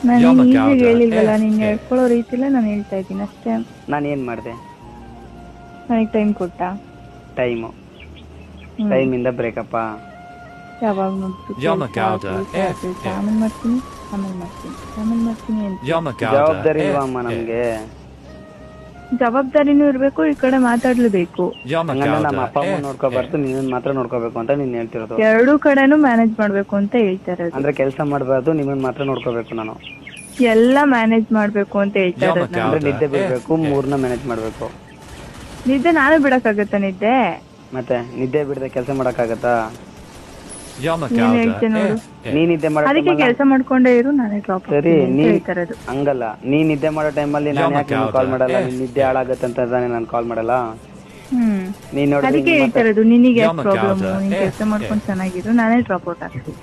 ನಾನು ಈಸಿಗೆ Yamagata ಹೇಳಿಲ್ವಲ್ಲ, ನೀನು FA. ಹೇಳ್ಕೊಳ್ಳೋ ರೀತಿಲೇ ನಾನು ಹೇಳ್ತಾ ಇದ್ದೀನಿ ಅಷ್ಟೇ. ನಾನು ಏನು ಮಾಡಿದೆ? ನನಗೆ ಟೈಮ್ ಕೊಟ್ಟ. ಟೈಮಿಂದ ಬ್ರೇಕಪ್ಪಾ? ಯಾವಾಗ ನೋಡಿದ್ರು Yamagata ಆಮೇಲೆ ಮಾಡ್ತೀನಿ ಅಂತ. Yamagata ಜವಾಬ್ದಾರಿ ಇಲ್ವಮ್ಮ FA. ನಮ್ಗೆ? ಜವಾಬ್ದಾರಿನೂ ಇರ್ಬೇಕು, ಈ ಕಡೆ ಮಾತಾಡ್ಲೇಬೇಕು. ಹಂಗಂದ್ರೆ ನಮ್ಮ ಅಪ್ಪ ಅಮ್ಮ Yamagata ನೋಡ್ಕೋಬಾರ್ದು, ನೀನ್ ಮಾತ್ರ ನೋಡ್ಕೋಬೇಕು ಅಂತ ನೀನ್ ಹೇಳ್ತಿರೋದು? ಎರಡೂ ಕಡೆನೂ ಮ್ಯಾನೇಜ್ ಮಾಡ್ಬೇಕು ಅಂತ ಹೇಳ್ತಾ ಇರೋದು. ಅಂದ್ರೆ ಕೆಲಸ ಮಾಡಬಾರ್ದು, ನಿಮ್ಮನ್ನ ಮಾತ್ರ ನೋಡ್ಕೋಬೇಕು ನಾನು? ಎಲ್ಲ ಮ್ಯಾನೇಜ್ ಮಾಡ್ಬೇಕು ಅಂತ ಹೇಳ್ತಾ ಇರೋದು ನಾನು. ಅಂದ್ರೆ ನಿದ್ದೆ ಬಿಡ್ಬೇಕು, ಮೂರ್ನ ಮ್ಯಾನೇಜ್ ಮಾಡ್ಬೇಕು. ನಿದ್ದೆ ನಾನೇ ಬಿಡಕ್ಕಾಗತ್ತಾ ನಿದ್ದೆ? ಮತ್ತೆ ನಿದ್ದೆ ಬಿಡದೆ ಕೆಲಸ ಮಾಡಕ್ಕಾಗತ್ತಾ? ನೀನ್ ಹೇಳ್ತೆ ನೋಡು. ನೀ ನಿದ್ದೆ ಮಾಡೋ ಅದಕ್ಕೆ ಕೆಲಸ ಮಾಡ್ಕೊಂಡೇ ಇರು, ನಾನೇ ಡ್ರಾಪ್ ಸರಿ, ಹೇಳ್ತಾ ಇರೋದು. ಹಂಗಲ್ಲ, ನೀ ನಿದ್ದೆ ಮಾಡೋ ಟೈಮಲ್ಲಿ ನಾನು ಯಾಕೆ ಕಾಲ್ ಮಾಡಲ್ಲ? ನಿನ್ ನಿದ್ದೆ ಹಾಳಾಗತ್ತೆ ಅಂತ ತಾನೇ ನಾನು ಕಾಲ್ ಮಾಡಲ್ಲ. ನೀನ್ ನೋಡಿ ಅದಕ್ಕೆ ಹೇಳ್ತಾ ಇರೋದು, ನಿನಗೆ ಯಾಕೆ ಪ್ರಾಬ್ಲಮ್? ನೀನ್ ಕೆಲಸ ಮಾಡ್ಕೊಂಡು ಚೆನ್ನಾಗಿರು, ನಾನೇ ಡ್ರಾಪ್ ಔಟ್ ಆಗ್ತೀನಿ.